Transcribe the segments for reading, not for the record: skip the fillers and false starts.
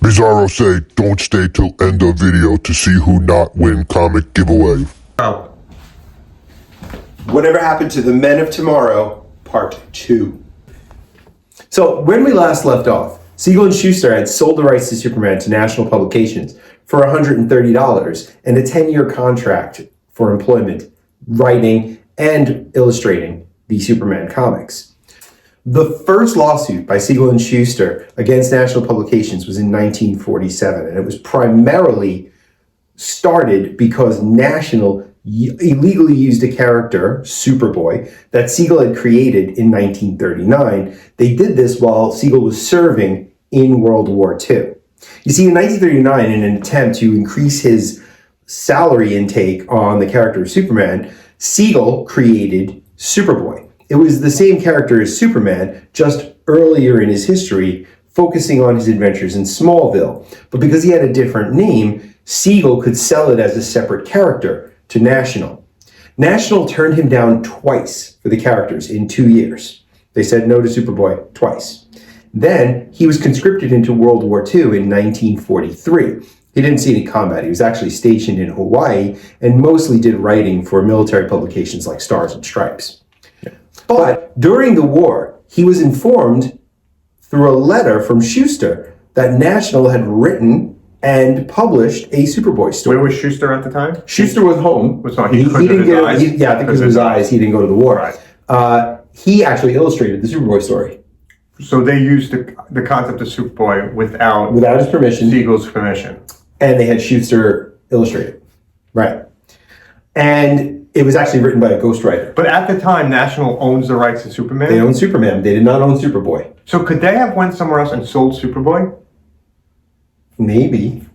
Bizarro say, don't stay till end of video to see who not win comic giveaway. Oh. Whatever Happened to the Men of Tomorrow, Part 2. So, when we last left off, Siegel and Shuster had sold the rights to Superman to National Publications for $130 and a 10-year contract for employment, writing, and illustrating the Superman comics. The first lawsuit by Siegel and Shuster against National Publications was in 1947, and it was primarily started because National illegally used a character, Superboy, that Siegel had created in 1939. They did this while Siegel was serving in World War II. You see, in 1939, in an attempt to increase his salary intake on the character of Superman, Siegel created Superboy. It was the same character as Superman, just earlier in his history, focusing on his adventures in Smallville. But because he had a different name, Siegel could sell it as a separate character to National. National turned him down twice for the characters in 2 years. They said no to Superboy twice. Then he was conscripted into World War II in 1943. He didn't see any combat. He was actually stationed in Hawaii and mostly did writing for military publications like Stars and Stripes. But during the war, he was informed through a letter from Shuster that National had written and published a Superboy story. Where was Shuster at the time? Schuster was home. He didn't get eyes? I think because of his eyes, he didn't go to the war. Right. He actually illustrated the Superboy story. So they used the concept of Superboy without his permission. Siegel's permission. And they had Schuster illustrate it. Right. And it was actually written by a ghostwriter. But at the time, National owns the rights to Superman? They own Superman. They did not own Superboy. So could they have went somewhere else and sold Superboy? Maybe.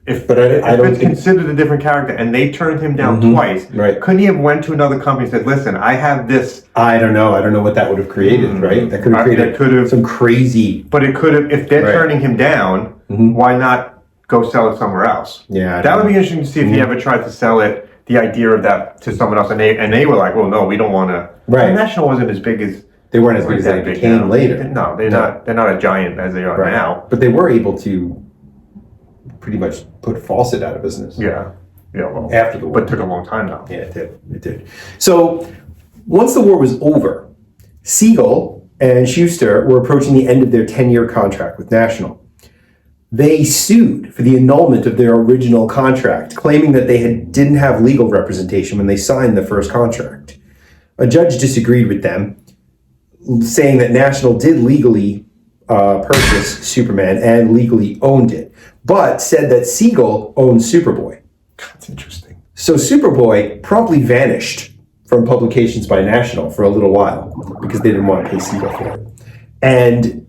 If I don't it's think... considered a different character and they turned him down twice, right? Couldn't he have went to another company and said, listen, I have this? I don't know. I don't know what that would have created, right? That could have created some crazy... But it could have, if they're turning him down, why not go sell it somewhere else? Yeah. That would be interesting to see if he ever tried to sell it, the idea of that to someone else. And they were like, well, no, we don't want to. Right. And National wasn't as big as... They weren't as big as they became later. No, they're not a giant as they are now. But they were able to pretty much put Fawcett out of business. Yeah. Well, after the war. But it took a long time now. Yeah, it did. So once the war was over, Siegel and Shuster were approaching the end of their 10-year contract with National. They sued for the annulment of their original contract, claiming that they didn't have legal representation when they signed the first contract. A judge disagreed with them, saying that National did legally purchase Superman and legally owned it, but said that Siegel owned Superboy. That's interesting. So Superboy promptly vanished from publications by National for a little while because they didn't want to pay Siegel for it. And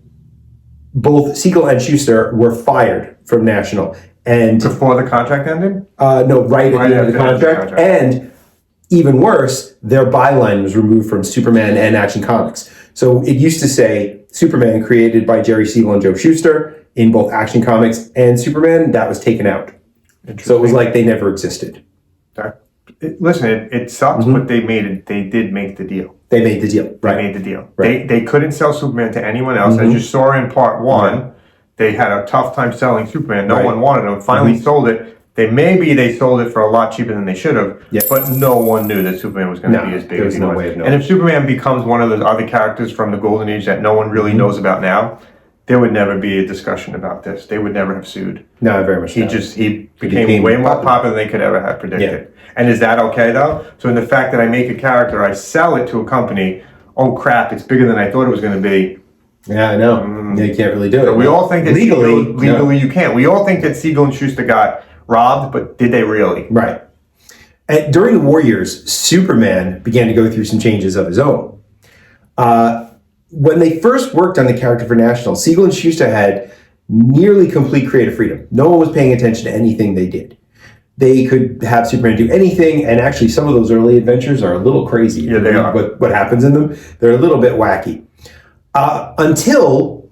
both Siegel and Shuster were fired from National. And before the contract ended? No, right at the end of the contract. And even worse, their byline was removed from Superman and Action Comics. So it used to say Superman created by Jerry Siegel and Joe Shuster in both Action Comics and Superman. That was taken out. So it was like they never existed. Listen, it sucks, but they did make the deal. They made the deal. Right. They made the deal. Right. They couldn't sell Superman to anyone else. As you saw in part one, they had a tough time selling Superman. No one wanted him. Finally sold it. They sold it for a lot cheaper than they should have, but no one knew that Superman was going to be as big as he was. Way of knowing. And if Superman becomes one of those other characters from the Golden Age that no one really knows about now, there would never be a discussion about this. They would never have sued. No, very much. He became way more popular than they could ever have predicted. Yeah. And is that okay though? So in the fact that I make a character, I sell it to a company, oh crap, it's bigger than I thought it was going to be. Yeah, I know. They can't really do it. So we all think that legally you can't. We all think that Siegel and Shuster got robbed, but did they really? Right. And during the war years, Superman began to go through some changes of his own. When they first worked on the character for National, Siegel and Shuster had nearly complete creative freedom. No one was paying attention to anything they did. They could have Superman do anything, and actually some of those early adventures are a little crazy. Yeah, they are. What happens in them, they're a little bit wacky. Until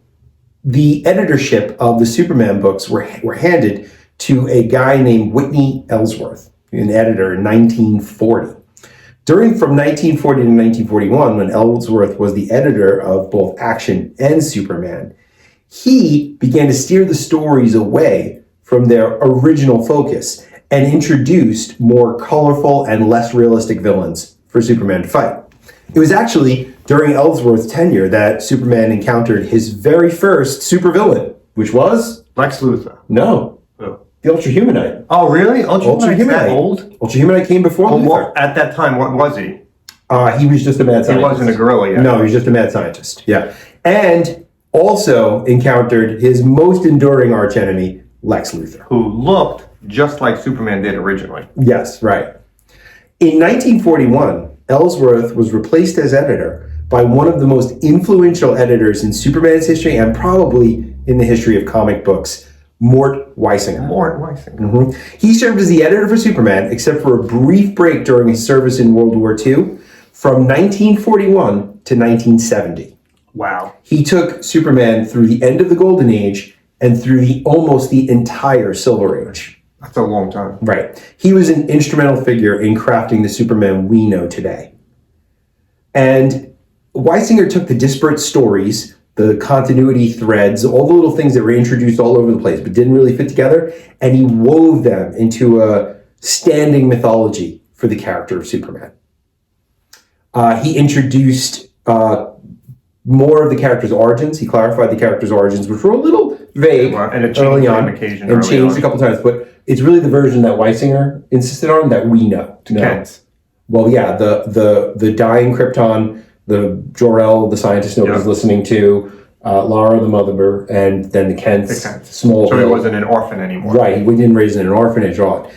the editorship of the Superman books were handed to a guy named Whitney Ellsworth, an editor in 1940. From 1940 to 1941, when Ellsworth was the editor of both Action and Superman, he began to steer the stories away from their original focus and introduced more colorful and less realistic villains for Superman to fight. It was actually during Ellsworth's tenure that Superman encountered his very first supervillain, which was Lex Luthor. No, the Ultrahumanite. Oh, really? Ultrahumanite that old? Ultrahumanite came before Luthor. At that time, what was he? He was just a mad scientist. He wasn't a gorilla yet. No, he was just a mad scientist. Yeah. And also encountered his most enduring archenemy, Lex Luthor. Who looked just like Superman did originally. Yes, right. In 1941, Ellsworth was replaced as editor by one of the most influential editors in Superman's history and probably in the history of comic books, Mort Weisinger. Mm-hmm. He served as the editor for Superman, except for a brief break during his service in World War II, from 1941 to 1970. Wow. He took Superman through the end of the Golden Age and through almost the entire Silver Age. That's a long time. Right. He was an instrumental figure in crafting the Superman we know today. And Weisinger took the disparate stories, the continuity threads, all the little things that were introduced all over the place but didn't really fit together, and he wove them into a standing mythology for the character of Superman. He introduced more of the character's origins. He clarified the character's origins, which were a little vague early on, and changed a couple times. But it's really the version that Weisinger insisted on that we know. Well, yeah, the dying Krypton, the Jor-El, the scientist nobody's listening to, Lara the mother, and then the Kents, Smallville. So he wasn't an orphan anymore. Right, we didn't raise him in an orphanage at all.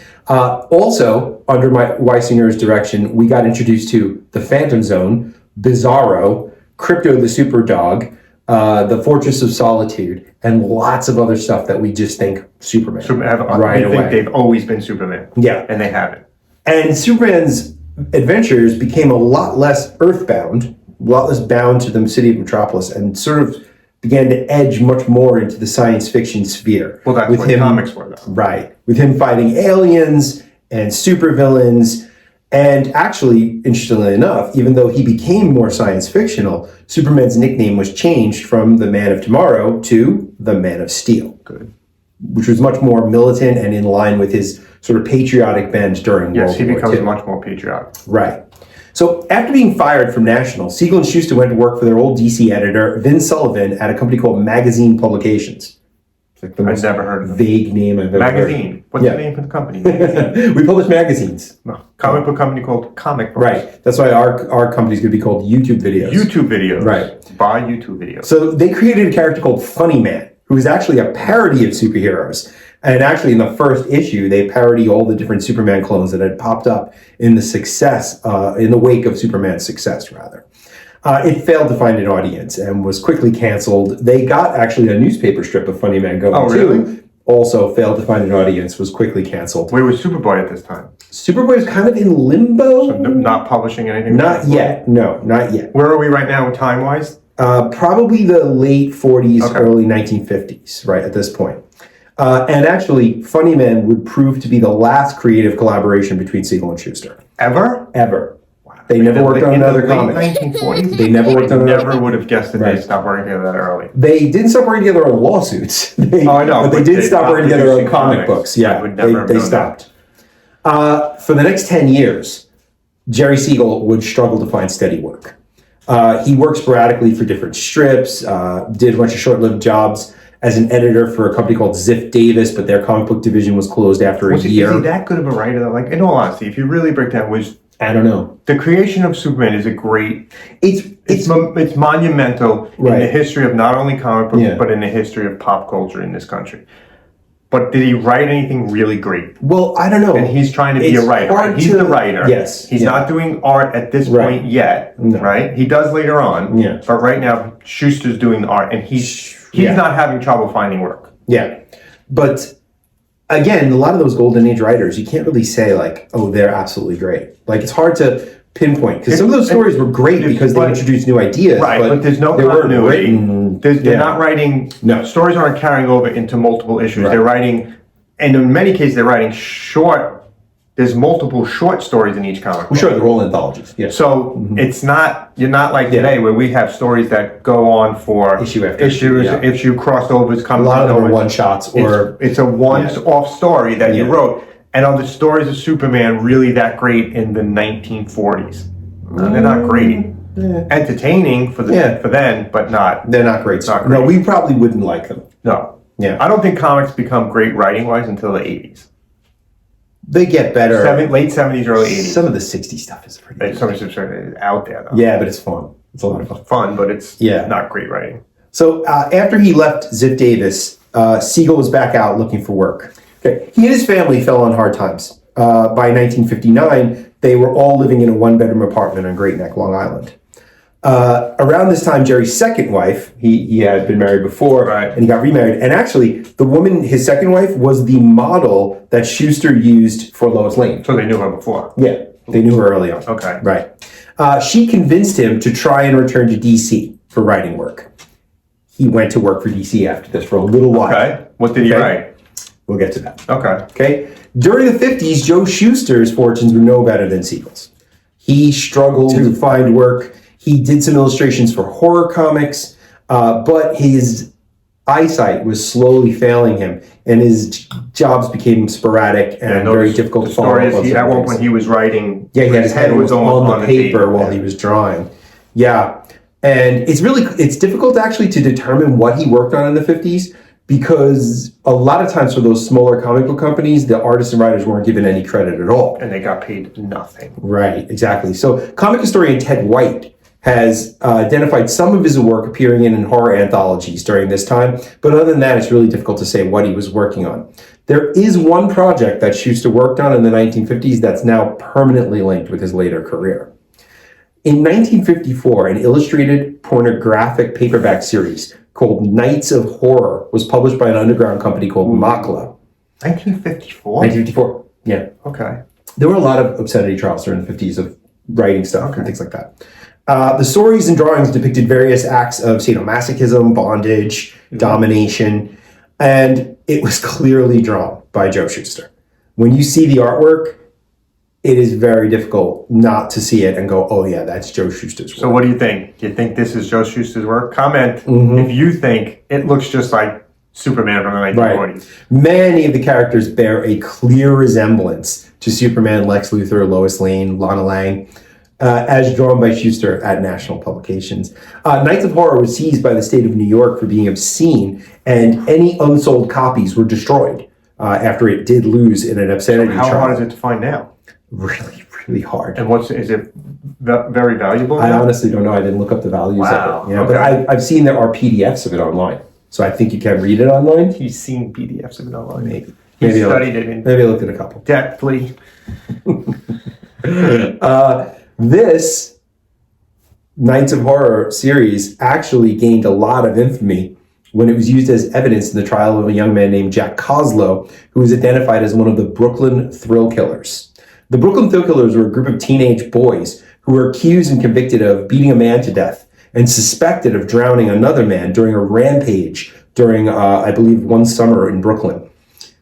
Also, under Weisinger's direction, we got introduced to the Phantom Zone, Bizarro, Crypto the Superdog, the Fortress of Solitude, and lots of other stuff that we just think Superman. I think they've always been Superman. Yeah. And they haven't. And Superman's adventures became a lot less earthbound, a lot less bound to the city of Metropolis, and sort of began to edge much more into the science fiction sphere. Well, that's what comics were, though. Right. With him fighting aliens and supervillains. And actually, interestingly enough, even though he became more science fictional, Superman's nickname was changed from the Man of Tomorrow to the Man of Steel. Good. Which was much more militant and in line with his sort of patriotic bend during World War II. Yes, he becomes much more patriotic. Right. So after being fired from National, Siegel and Shuster went to work for their old DC editor, Vin Sullivan, at a company called Magazine Publications. I've never heard of it. Vague name I've ever heard. Magazine. What's the name for the company? We publish magazines. No. Comic book company called Comic Books. Right. That's why our company's going to be called YouTube Videos. YouTube Videos. Right. Buy YouTube Videos. So they created a character called Funny Man, who is actually a parody of superheroes. And actually, in the first issue, they parody all the different Superman clones that had popped up in the wake of Superman's success, rather. It failed to find an audience and was quickly canceled. They got actually a newspaper strip of Funny Man going too. Also failed to find an audience, was quickly canceled. Where was Superboy at this time? Superboy is kind of in limbo. So not publishing anything? Not yet. No, not yet. Where are we right now time-wise? Probably the late 40s, early 1950s, right at this point. And actually, Funny Man would prove to be the last creative collaboration between Siegel and Shuster. Ever? Ever. They never worked on another comic. In the 1940s? They never worked on another. Never would have guessed that they stopped working together that early. They didn't stop working together on lawsuits. I know. But they did stop working together on comic books. Yeah, they stopped. For the next 10 years, Jerry Siegel would struggle to find steady work. He worked sporadically for different strips, did a bunch of short-lived jobs as an editor for a company called Ziff Davis, but their comic book division was closed after a year. Is he that good of a writer? Like, in all honesty, if you really break down, I don't know. The creation of Superman is a great. It's monumental in the history of not only comic books, but in the history of pop culture in this country. But did he write anything really great? Well, I don't know. And he's trying to be a writer. He's the writer. Yes. He's not doing art at this point yet, right? He does later on. Yeah. But right now, Schuster's doing the art, and he's not having trouble finding work. Yeah. But again, a lot of those Golden Age writers, you can't really say like, oh, they're absolutely great. Like, it's hard to pinpoint because some of those stories were great because they introduced new ideas. Right, but there's no continuity. They're not writing. No. Stories aren't carrying over into multiple issues. They're writing, and in many cases, they're writing short there's multiple short stories in each comic book. Sure, they're all anthologies. Yeah. So it's not, you're not like today where we have stories that go on for Issue after issue crossovers, a lot of them are one shots, or it's a one-off story that you wrote. And are the stories of Superman really that great in the 1940s? They're not great. Entertaining for then, but not. They're not great. Not great. No, we probably wouldn't like them. No. Yeah. I don't think comics become great writing-wise until the 80s. They get better. Late 70s, early 80s. Some of the 60s stuff is pretty good. Some of it's out there, though. Yeah, but it's fun. It's a lot of fun. Fun, but it's not great writing. So after he left Zip Davis, Siegel was back out looking for work. Okay. He and his family fell on hard times. By 1959, they were all living in a one-bedroom apartment on Great Neck, Long Island. Around this time, Jerry's second wife, he had been married before, and he got remarried. And actually, the woman, his second wife, was the model that Shuster used for Lois Lane. So they knew her before? Yeah, they knew her early on. Okay. Right. She convinced him to try and return to D.C. for writing work. He went to work for D.C. after this for a little while. Okay. What did he write? We'll get to that. Okay. During the 50s, Joe Shuster's fortunes were no better than Siegel's. He struggled to find work. He did some illustrations for horror comics, but his eyesight was slowly failing him, and his jobs became sporadic and very difficult to follow. At one point he was writing. Yeah, he had his head was on the paper while he was drawing. Yeah, and it's difficult actually to determine what he worked on in the 50s, because a lot of times for those smaller comic book companies, the artists and writers weren't given any credit at all. And they got paid nothing. Right, exactly. So comic historian Ted White has identified some of his work appearing in horror anthologies during this time, but other than that, it's really difficult to say what he was working on. There is one project that Shuster worked on in the 1950s that's now permanently linked with his later career. In 1954, an illustrated pornographic paperback series called Knights of Horror was published by an underground company called Makla. 1954? 1954, yeah. Okay. There were a lot of obscenity trials during the 50s of writing stuff and things like that. The stories and drawings depicted various acts of sadomasochism, bondage, domination, and it was clearly drawn by Joe Shuster. When you see the artwork, it is very difficult not to see it and go, oh yeah, that's Joe Shuster's work. So what do you think? Do you think this is Joe Shuster's work? Comment if you think it looks just like Superman from the 1940s. Right. Many of the characters bear a clear resemblance to Superman, Lex Luthor, Lois Lane, Lana Lang, as drawn by Shuster at National Publications. Knights of Horror was seized by the state of New York for being obscene, and any unsold copies were destroyed after it did lose in an obscenity trial. How hard is it to find now? Really, really hard. And is it very valuable now? I honestly don't know. I didn't look up the values of it. Yeah, but I've seen there are PDFs of it online. So I think you can read it online. He's seen PDFs of it online. Maybe. He studied it maybe I looked at a couple. Depthly. This Knights of Horror series actually gained a lot of infamy when it was used as evidence in the trial of a young man named Jack Koslow, who was identified as one of the Brooklyn Thrill Killers. The Brooklyn Thrill Killers were a group of teenage boys who were accused and convicted of beating a man to death and suspected of drowning another man during a rampage during, I believe, one summer in Brooklyn,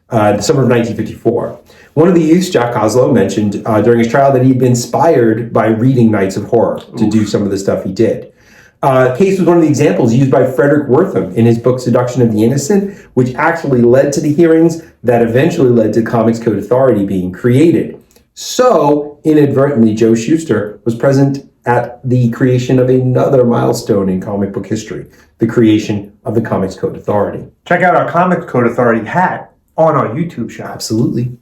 the summer of 1954. One of the youths, Jack Koslow, mentioned during his trial that he'd been inspired by reading Knights of Horror to do some of the stuff he did. The case was one of the examples used by Frederick Wortham in his book Seduction of the Innocent, which actually led to the hearings that eventually led to Comics Code Authority being created. So, inadvertently, Joe Shuster was present at the creation of another milestone in comic book history, the creation of the Comics Code Authority. Check out our Comics Code Authority hat on our YouTube shop. Absolutely.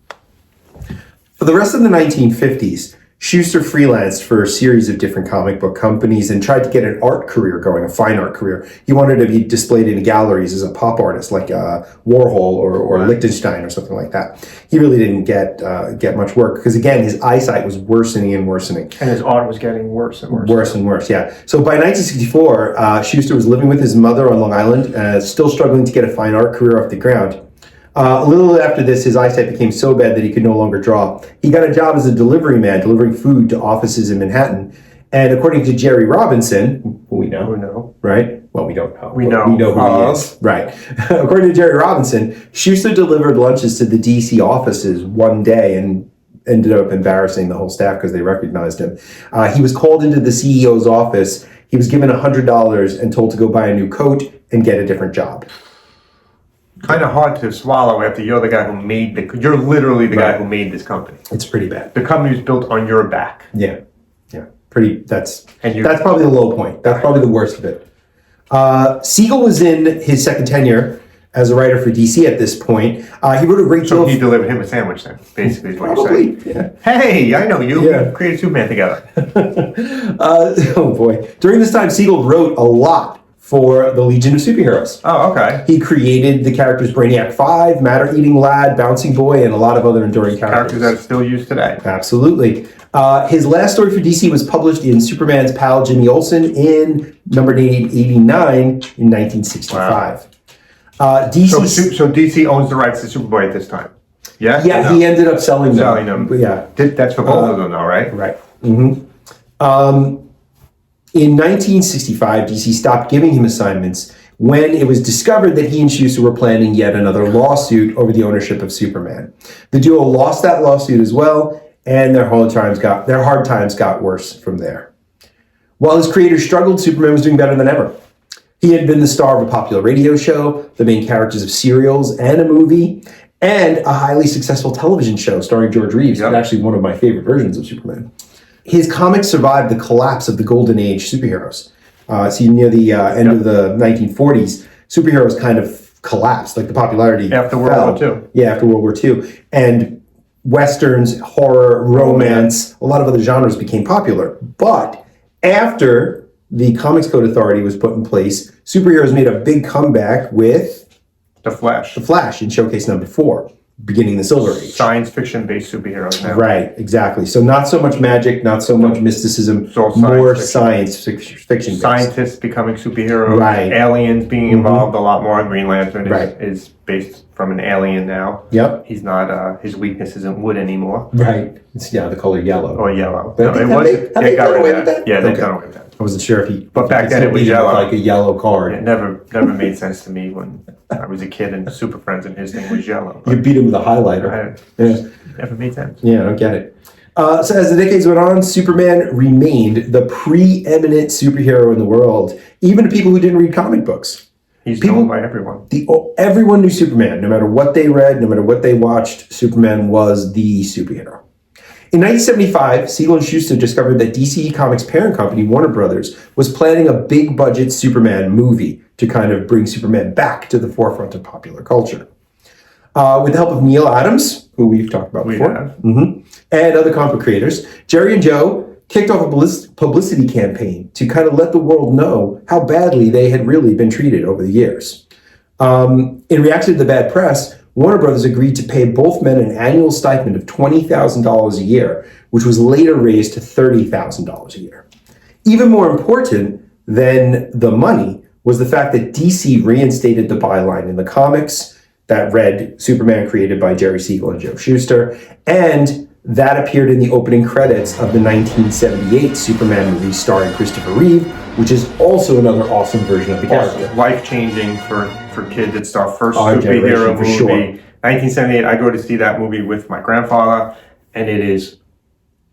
For the rest of the 1950s, Shuster freelanced for a series of different comic book companies and tried to get an art career going, a fine art career. He wanted to be displayed in galleries as a pop artist like Warhol or Lichtenstein or something like that. He really didn't get much work because, again, his eyesight was worsening and worsening. And his art was getting worse and worse. Worse and worse, yeah. So by 1964, Shuster was living with his mother on Long Island, still struggling to get a fine art career off the ground. A little after this, his eyesight became so bad that he could no longer draw. He got a job as a delivery man, delivering food to offices in Manhattan. And according to Jerry Robinson, who we know, right? Well, we don't know. We know who he is. Right. According to Jerry Robinson, Shuster delivered lunches to the D.C. offices one day, and ended up embarrassing the whole staff because they recognized him. He was called into the CEO's office. He was given $100 and told to go buy a new coat and get a different job. Kind of hard to swallow after you're the guy who made you're literally the guy who made this company. It's pretty bad. The company was built on your back. Yeah. That's probably the low point. That's probably the worst of it. Siegel was in his second tenure as a writer for DC at this point. He wrote a great deal. So he delivered him a sandwich then, basically is what Probably, you're saying. yeah. Hey, I know you. Yeah. We created Superman together. Oh boy. During this time, Siegel wrote a lot for the Legion of Superheroes. Oh, okay. He created the characters Brainiac 5, Matter-Eating Lad, Bouncing Boy, and a lot of other enduring characters. Characters that are still used today. Absolutely. His last story for DC was published in Superman's pal Jimmy Olsen in number 89 in 1965. Wow. So DC owns the rights to Superboy at this time? Yeah? Yeah, No. he ended up selling them. Yeah. That's for both of them though, right? Right. Mm-hmm. In 1965, DC stopped giving him assignments when it was discovered that he and Shuster were planning yet another lawsuit over the ownership of Superman. The duo lost that lawsuit as well, and their hard times got worse from there. While his creators struggled, Superman was doing better than ever. He had been the star of a popular radio show, the main characters of serials and a movie, and a highly successful television show starring George Reeves, actually one of my favorite versions of Superman. His comics survived the collapse of the Golden Age superheroes. See, near the end of the 1940s, superheroes kind of collapsed, like the popularity after World War II. Yeah, after World War II. And Westerns, horror, romance, a lot of other genres became popular. But after the Comics Code Authority was put in place, superheroes made a big comeback with The Flash. The Flash in Showcase number 4. Beginning the Silver Age. Science fiction-based superheroes now. Right, exactly. So not so much magic, not so much mysticism, more science fiction. Scientists becoming superheroes, right. Aliens being involved a lot more. Green Lantern right. is based from an alien now. Yep. He's not, his weakness isn't wood anymore. Right. It's, the color yellow. Or yellow. No, they got away with that? Yeah, they got away with that. I wasn't sure if he... But back then it was yellow. Like a yellow card. It never made sense to me when I was a kid and Super Friends and his thing was yellow. You beat him with a highlighter. Never made sense. Yeah, I don't get it. So as the decades went on, Superman remained the preeminent superhero in the world, even to people who didn't read comic books. He's known by everyone. Everyone knew Superman. No matter what they read, no matter what they watched, Superman was the superhero. In 1975, Siegel and Shuster discovered that DC Comics' parent company, Warner Brothers, was planning a big-budget Superman movie to kind of bring Superman back to the forefront of popular culture. With the help of Neil Adams, who we've talked about before, and other comic book creators, Jerry and Joe kicked off a publicity campaign to kind of let the world know how badly they had really been treated over the years. In reaction to the bad press, Warner Brothers agreed to pay both men an annual stipend of $20,000 a year, which was later raised to $30,000 a year. Even more important than the money was the fact that DC reinstated the byline in the comics that read Superman created by Jerry Siegel and Joe Shuster, and that appeared in the opening credits of the 1978 Superman movie starring Christopher Reeve, which is also another awesome version of the character. Life-changing for kids. It's our first Our superhero movie. Sure. 1978, I go to see that movie with my grandfather, and it is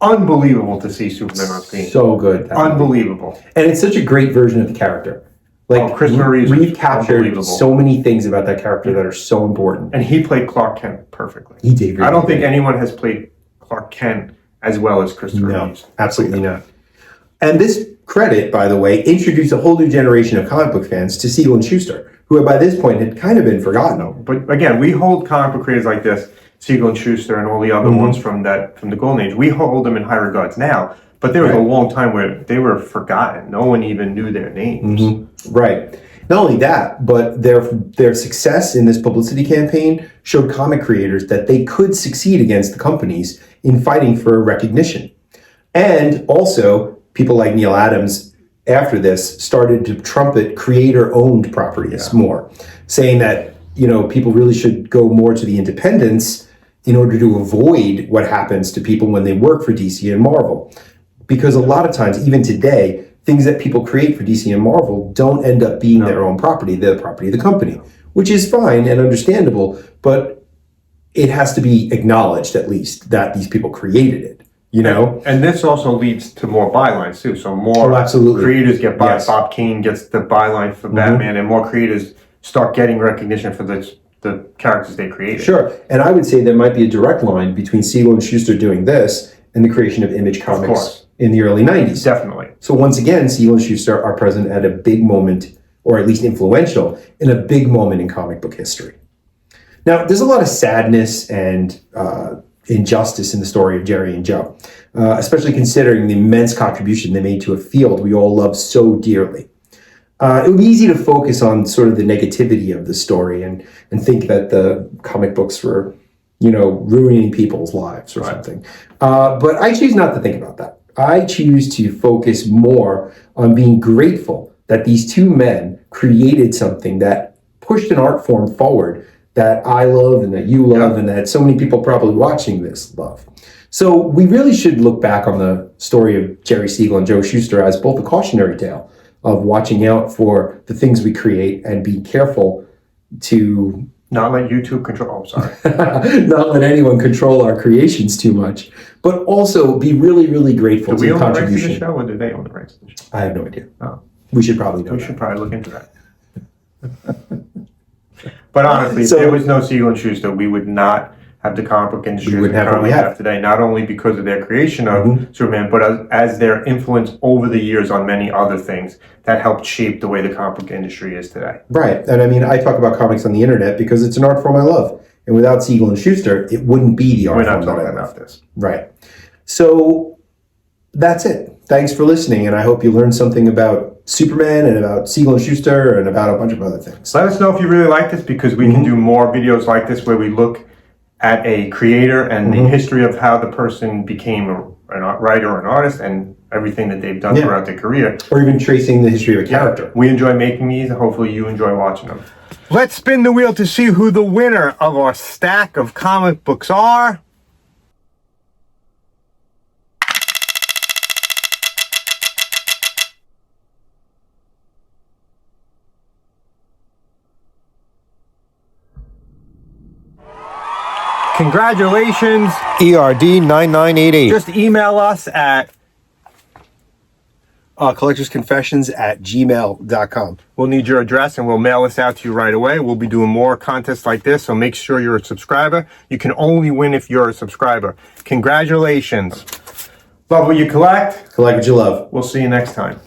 unbelievable to see Superman on screen. So good. Unbelievable. And it's such a great version of the character. Like, Christopher Reeve captured so many things about that character that are so important. And he played Clark Kent perfectly. He did. Really I don't think anyone has played Clark Kent as well as Christopher Reeves. Absolutely not. And this credit, by the way, introduced a whole new generation of comic book fans to Siegel and Shuster, who by this point had kind of been forgotten. But again, we hold comic book creators like this, Siegel and Shuster and all the other ones from the Golden Age, we hold them in high regards now. But there was a long time where they were forgotten. No one even knew their names. Right. Not only that, but their success in this publicity campaign showed comic creators that they could succeed against the companies in fighting for recognition. And also, people like Neil Adams, after this, started to trumpet creator-owned properties more, saying that, people really should go more to the independents in order to avoid what happens to people when they work for DC and Marvel. Because a lot of times, even today, things that people create for DC and Marvel don't end up being their own property. They're the property of the company, which is fine and understandable. But it has to be acknowledged at least that these people created it, you know? And this also leads to more bylines too. So more absolutely. creators get by. Yes. Bob Kane gets the byline for Batman, and more creators start getting recognition for the characters they created. Sure. And I would say there might be a direct line between Siegel and Shuster doing this and the creation of Image Comics in the early 90s. Definitely. So once again, Siegel and Shuster are present at a big moment, or at least influential, in a big moment in comic book history. Now, there's a lot of sadness and injustice in the story of Jerry and Joe, especially considering the immense contribution they made to a field we all love so dearly. It would be easy to focus on sort of the negativity of the story and think that the comic books were, you know, ruining people's lives or something. But I choose not to think about that. I choose to focus more on being grateful that these two men created something that pushed an art form forward that I love and that you love and that so many people probably watching this love. So we really should look back on the story of Jerry Siegel and Joe Shuster as both a cautionary tale of watching out for the things we create and be careful to not let YouTube control. Oh, sorry. not let anyone control our creations too much, but also be really, really grateful to the contribution. Do we own the rights to the show, or do they own the rights to the show? I have no idea. Oh. We should probably know. We should probably look into that. But honestly, if there was no Siegel and Shuster, we would not have the comic book industry we currently have today. Not only because of their creation of Superman, but as their influence over the years on many other things that helped shape the way the comic book industry is today. Right, and I mean, I talk about comics on the internet because it's an art form I love, and without Siegel and Shuster, it wouldn't be the art form that I love. We're not talking about this. Right. So that's it. Thanks for listening, and I hope you learned something about Superman and about Siegel and Shuster and about a bunch of other things. Let us know if you really like this, because we can do more videos like this where we look at a creator and the history of how the person became a writer or an artist and everything that they've done throughout their career. Or even tracing the history of a character. We enjoy making these, and hopefully you enjoy watching them. Let's spin the wheel to see who the winner of our stack of comic books are. Congratulations, ERD9988. Just email us at collectorsconfessions@gmail.com. We'll need your address and we'll mail this out to you right away. We'll be doing more contests like this, so make sure you're a subscriber. You can only win if you're a subscriber. Congratulations. Love what you collect. Collect what you love. We'll see you next time.